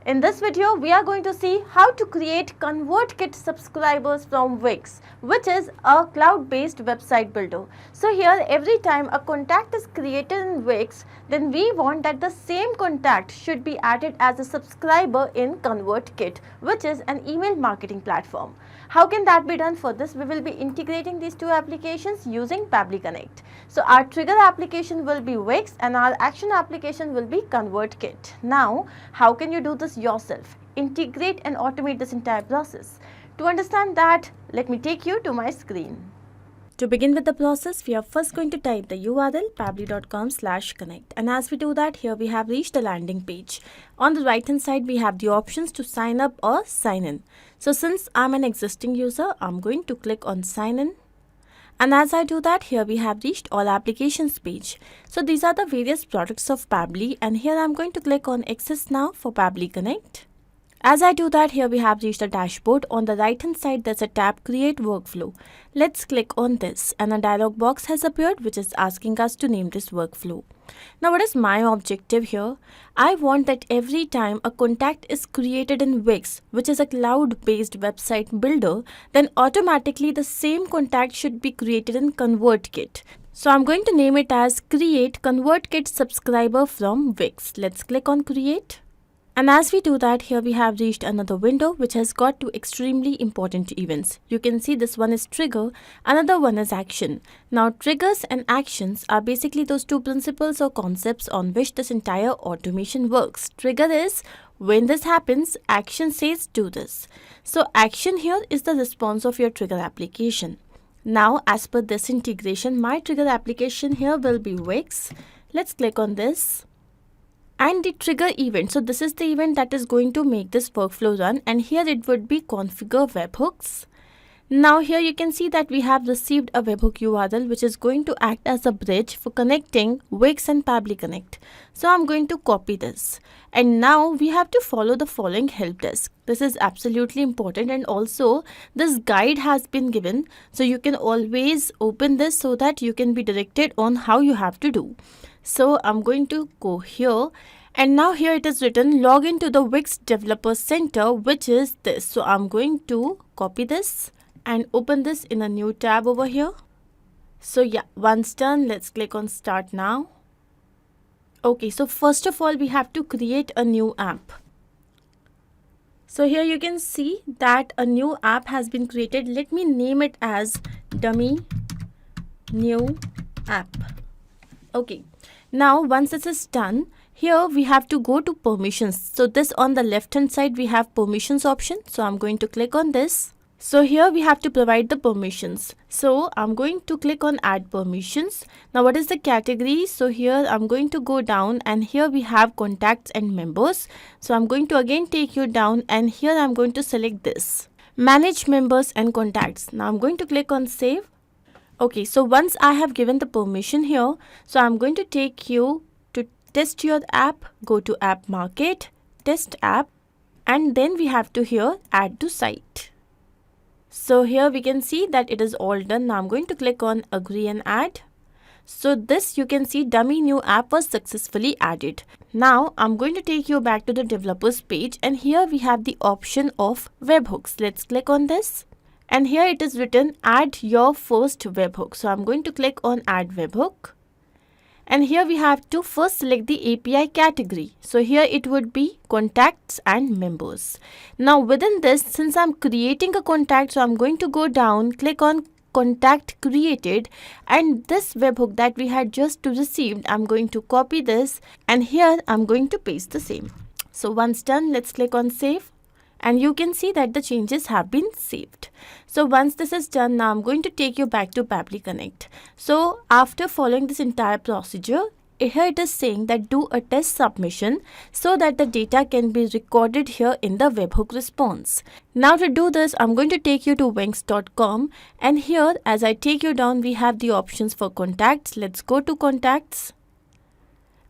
In this video, we are going to see how to create ConvertKit subscribers from Wix, which is a cloud-based website builder. So here, every time a contact is created in Wix, then we want that the same contact should be added as a subscriber in ConvertKit, which is an email marketing platform. How can that be done? For this, we will be integrating these two applications using Pabbly Connect. So our trigger application will be Wix and our action application will be ConvertKit. Now, how can you do this yourself? Integrate and automate this entire process. To understand that, let me take you to my screen. To begin with the process, we are first going to type the URL pabbly.com/connect, and as we do that, here we have reached the landing page. On the right hand side, we have the options to sign up or sign in. So since I'm an existing user, I'm going to click on sign in. And as I do that, here we have reached all applications page. So these are the various products of Pabbly, and here I'm going to click on access now for Pabbly Connect. As I do that, here we have reached the dashboard. On the right hand side, there's a tab create workflow. Let's click on this and a dialog box has appeared which is asking us to name this workflow. Now what is my objective here? I want that every time a contact is created in Wix, which is a cloud-based website builder, then automatically the same contact should be created in ConvertKit. So I'm going to name it as create ConvertKit subscriber from Wix. Let's click on create. And as we do that, here we have reached another window which has got two extremely important events. You can see this one is trigger, another one is action. Now triggers and actions are basically those two principles or concepts on which this entire automation works. Trigger is when this happens, action says do this. So action here is the response of your trigger application. Now as per this integration, my trigger application here will be Wix. Let's click on this. And the trigger event, so this is the event that is going to make this workflow run, and here it would be configure webhooks. Now here you can see that we have received a webhook URL which is going to act as a bridge for connecting Wix and Pabbly Connect. So I'm going to copy this, and now we have to follow the following help desk. This is absolutely important, and also this guide has been given, so you can always open this so that you can be directed on how you have to do. So I'm going to go here, and now here it is written log into the Wix Developer Center, which is this. So I'm going to copy this and open this in a new tab over here. So yeah, once done, let's click on start now. Okay, so first of all, we have to create a new app. So here you can see that a new app has been created. Let me name it as dummy new app. Okay. Now once this is done, here we have to go to permissions. So this on the left hand side we have permissions option. So I'm going to click on this. So here we have to provide the permissions. So I'm going to click on add permissions. Now what is the category? So here I'm going to go down, and here we have contacts and members. So I'm going to again take you down, and here I'm going to select this manage members and contacts. Now I'm going to click on save. Okay, so once I have given the permission here, so I'm going to take you to test your app, go to app market, test app, and then we have to here add to site. So here we can see that it is all done. Now I'm going to click on agree and add. So this you can see dummy new app was successfully added. Now I'm going to take you back to the developers page, and here we have the option of webhooks. Let's click on this. And here it is written add your first webhook. So I'm going to click on add webhook. And here we have to first select the API category. So here it would be contacts and members. Now within this, since I'm creating a contact, so I'm going to go down, click on contact created, and this webhook that we had just received, I'm going to copy this, and here I'm going to paste the same. So once done, let's click on save. And you can see that the changes have been saved. So once this is done, now I'm going to take you back to Pabbly Connect. So after following this entire procedure, here it is saying that do a test submission so that the data can be recorded here in the webhook response. Now to do this, I'm going to take you to wix.com, and here as I take you down, we have the options for contacts. Let's go to contacts.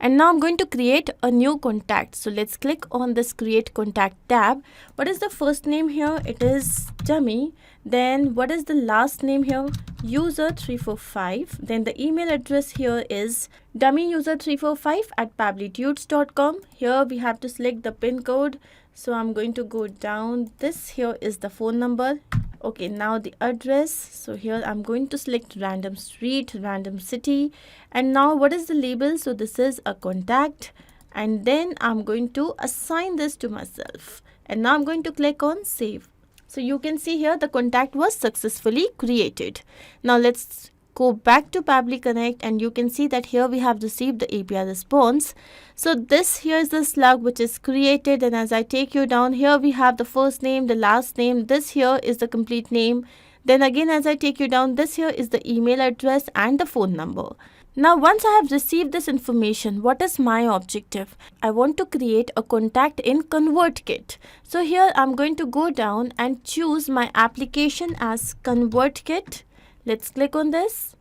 And now I'm going to create a new contact. So let's click on this create contact tab. What is the first name here? It is dummy. Then what is the last name here? User345. Then the email address here is dummyuser345@pabblytudes.com. Here we have to select the pin code So I'm going to go down. This here is the phone number. Okay, now the address. So here I'm going to select random street, random city. And now what is the label? So this is a contact. And then I'm going to assign this to myself. And now I'm going to click on save. So you can see here the contact was successfully created. Now let's go back to Pabbly Connect, and you can see that here we have received the API response. So this here is the slug which is created, and as I take you down, here we have the first name, the last name, this here is the complete name. Then again, as I take you down, this here is the email address and the phone number. Now once I have received this information, what is my objective? I want to create a contact in ConvertKit. So here I'm going to go down and choose my application as ConvertKit. Let's click on this.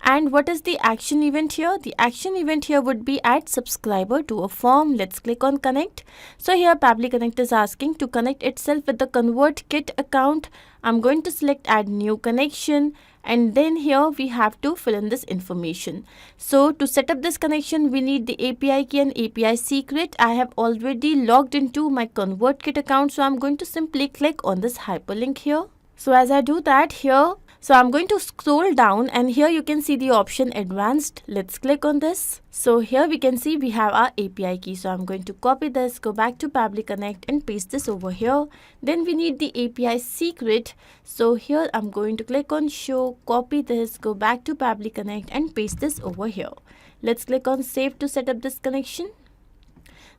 And what is the action event here? The action event here would be add subscriber to a form. Let's click on connect. So here Pabbly Connect is asking to connect itself with the ConvertKit account. I'm going to select add new connection, and then here we have to fill in this information. So to set up this connection, we need the API key and API secret. I have already logged into my ConvertKit account, so I'm going to simply click on this hyperlink here. So as I do that here, so I'm going to scroll down, and here you can see the option advanced. Let's click on this. So here we can see we have our API key. So I'm going to copy this, go back to Pabbly Connect and paste this over here. Then we need the API secret. So here I'm going to click on show, copy this, go back to Pabbly Connect and paste this over here. Let's click on save to set up this connection.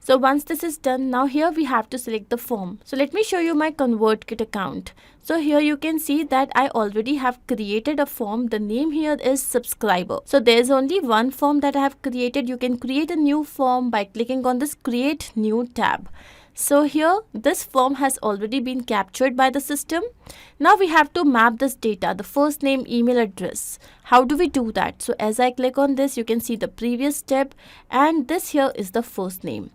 So once this is done, now here we have to select the form. So let me show you my ConvertKit account. So here you can see that I already have created a form. The name here is subscriber. So there is only one form that I have created. You can create a new form by clicking on this create new tab. So here this form has already been captured by the system. Now we have to map this data, the first name, email address. How do we do that? So as I click on this, you can see the previous step, and this here is the first name.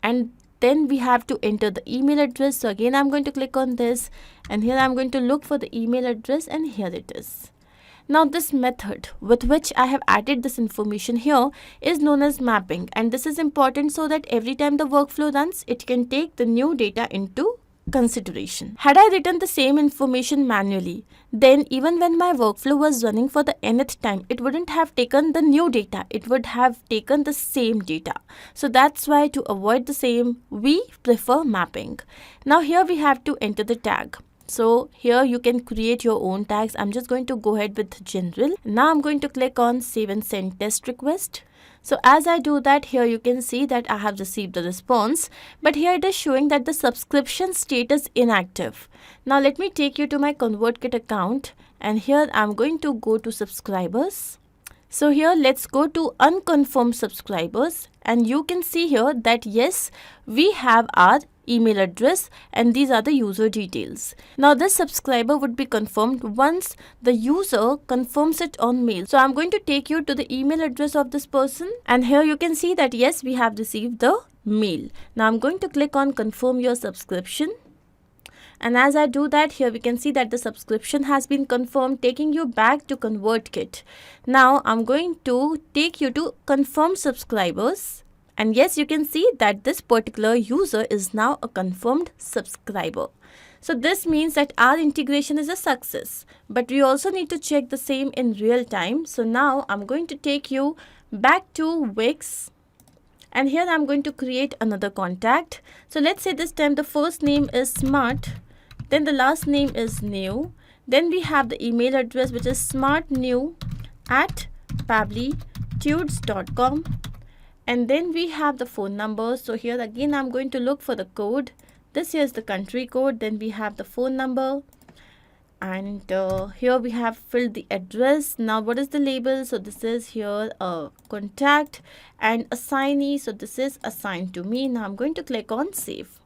And then we have to enter the email address. So again I'm going to click on this, and here I'm going to look for the email address, and here it is. Now this method with which I have added this information here is known as mapping, and this is important so that every time the workflow runs, it can take the new data into consideration. Had I written the same information manually, then even when my workflow was running for the nth time, it wouldn't have taken the new data, it would have taken the same data. So that's why, to avoid the same, we prefer mapping. Now here we have to enter the tag. So here you can create your own tags. I'm just going to go ahead with general. Now I'm going to click on save and send test request. So as I do that, here you can see that I have received the response, but here it is showing that the subscription status inactive. Now let me take you to my ConvertKit account, and here I'm going to go to subscribers. So here let's go to unconfirmed subscribers, and you can see here that yes, we have our email address and these are the user details. Now this subscriber would be confirmed once the user confirms it on mail. So I'm going to take you to the email address of this person, and here you can see that yes, we have received the mail. Now I'm going to click on confirm your subscription. And as I do that, here we can see that the subscription has been confirmed, taking you back to ConvertKit. Now I'm going to take you to confirm subscribers. And yes, you can see that this particular user is now a confirmed subscriber. So this means that our integration is a success. But we also need to check the same in real time. So now I'm going to take you back to Wix. And here I'm going to create another contact. So let's say this time the first name is Smart. Then the last name is New. Then we have the email address, which is smartnew@pabblytudes.com. And then we have the phone number. So here again I'm going to look for the code. This here is the country code. Then we have the phone number. And here we have filled the address. Now what is the label? So this is here a contact and assignee. So this is assigned to me. Now I'm going to click on save.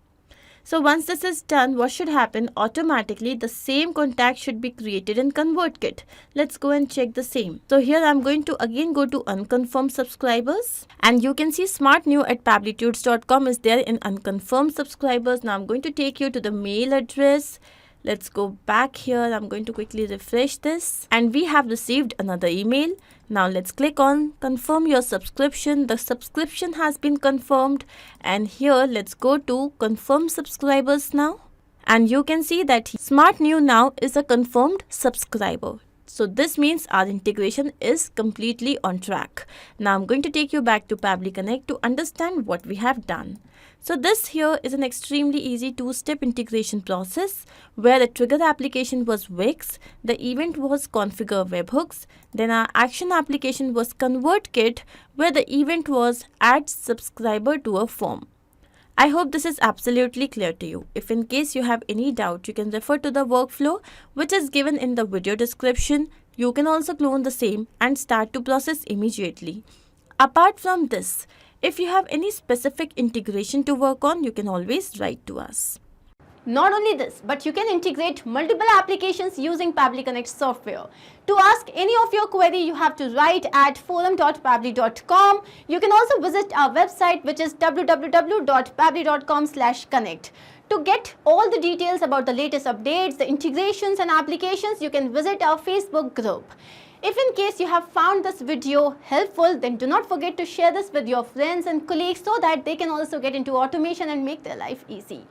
So once this is done, what should happen? Automatically the same contact should be created in ConvertKit. Let's go and check the same. So here I'm going to again go to unconfirmed subscribers, and you can see smartnew@pabblytudes.com is there in unconfirmed subscribers. Now I'm going to take you to the mail address. Let's go back here. I'm going to quickly refresh this and we have received another email. Now let's click on confirm your subscription. The subscription has been confirmed and here let's go to confirm subscribers now. And you can see that Smart New now is a confirmed subscriber. So this means our integration is completely on track. Now I'm going to take you back to Pabbly Connect to understand what we have done. So this here is an extremely easy two-step integration process where the trigger application was Wix, the event was configure webhooks, then our action application was ConvertKit where the event was add subscriber to a form. I hope this is absolutely clear to you. If in case you have any doubt, you can refer to the workflow which is given in the video description. You can also clone the same and start to process immediately. Apart from this, if you have any specific integration to work on, you can always write to us. Not only this, but you can integrate multiple applications using Pabbly Connect software. To ask any of your query, you have to write at forum.pabbly.com. You can also visit our website which is www.pabbly.com/connect. To get all the details about the latest updates, the integrations and applications, you can visit our Facebook group. If in case you have found this video helpful, then do not forget to share this with your friends and colleagues so that they can also get into automation and make their life easy.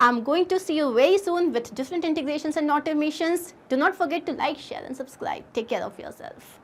I'm going to see you very soon with different integrations and automations. Do not forget to like, share and subscribe. Take care of yourself.